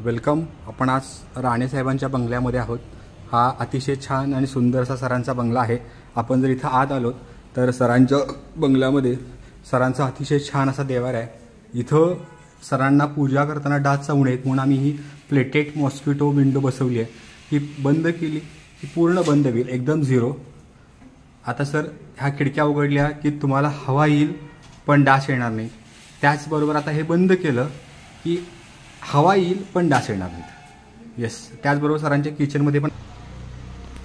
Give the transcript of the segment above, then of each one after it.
Welcome. आपण आज राणेसाहेबांच्या बंगल्यामध्ये आहोत. हा अतिशय छान आणि सुंदर असा सरांचा बंगला आहे. आपण जर इथं आत आलो तर सरांच्या बंगल्यामध्ये सरांचा अतिशय छान असा देवार आहे. इथं सरांना पूजा करताना डास चावू नयेत म्हणून आम्ही ही प्लेटेड मॉस्किटो विंडो बसवली आहे. ही बंद केली की पूर्ण बंद होईल, एकदम झिरो. आता सर ह्या खिडक्या उघडल्या की तुम्हाला हवा येईल पण डास येणार नाही. त्याचबरोबर आता हे बंद केलं की हवा येईल पण डास येणार नाहीत. येस. त्याचबरोबर सरांच्या किचनमध्ये पण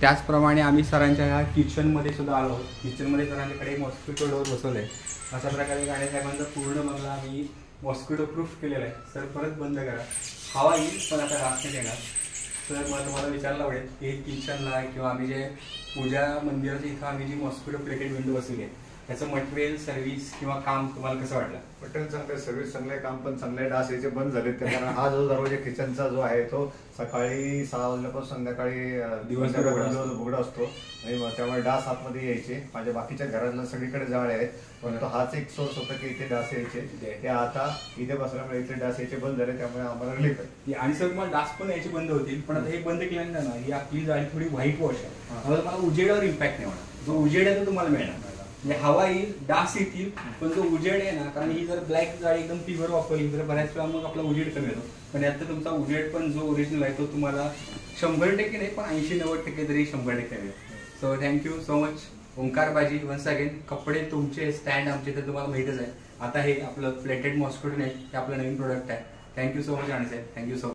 त्याचप्रमाणे आम्ही सरांच्या ह्या किचनमध्ये सुद्धा आलो आहोत. किचनमध्ये सरांच्याकडे मॉस्किटो डोर बसवलं आहे. अशा प्रकारे राणेसाहेबांचा पूर्ण बंगला आम्ही मॉस्किटो प्रूफ केलेला आहे. सर परत बंद करा. हवा येईल पण आता डास नाही येणार. सर मला तुम्हाला विचारायला आवडेल की किचनला किंवा आम्ही जे पूजा मंदिराच्या इथं आम्ही जी मॉस्किटो प्लेटेड विंडो बसवली आहे त्याचं मटेरियल, सर्व्हिस किंवा काम तुम्हाला कसं वाटलं? मटेरियल चांगलं, सर्व्हिस चांगलं, काम पण चांगलं. डास याचे बंद झाले. कारण हा जो दरवाजा किचनचा जो आहे तो सकाळी 6 वाजल्यापासून संध्याकाळी दिवस उघडा असतो आणि त्यामुळे डास आतमध्ये यायचे. माझ्या बाकीच्या घरातल्या सगळीकडे जाळे आहेत, परंतु हाच एक सोर्स होता की इथे डास यायचे. ते आता इथे बसल्यामुळे इथे डास यायचे बंद झाले, त्यामुळे आम्हाला रिलीफ आहे. आणि सर मला डास पण यायचे बंद होतील, पण आता हे बंद केल्यानंतर ना ही आपली जाळी थोडी व्हाईट वॉश आहे. मला उजेडावर इम्पॅक्ट नाही होणार. जो उजेड आहे तो तुम्हाला मिळणार. म्हणजे हवा येईल, डास येतील, पण जो उजेड आहे ना, कारण ही जर ब्लॅक जाळी एकदम प्युअर वापरली तर बऱ्याच वेळा मग आपला उजेड कमी येतो. पण यात तुमचा उजेड पण जो ओरिजिनल आहे तो तुम्हाला 100% नाही पण 80-90% तरी 100% मिळेल. So thank you so much Omkar बाजी. वन्स अगेन कपडे तुमचे, स्टँड आमचे तर तुम्हाला माहितच आहे. आता हे आपलं प्लेटेड मॉस्किटो नेट हे आपलं नवीन प्रोडक्ट आहे. थँक्यू सो मच राणे साहेब. Thank you so much.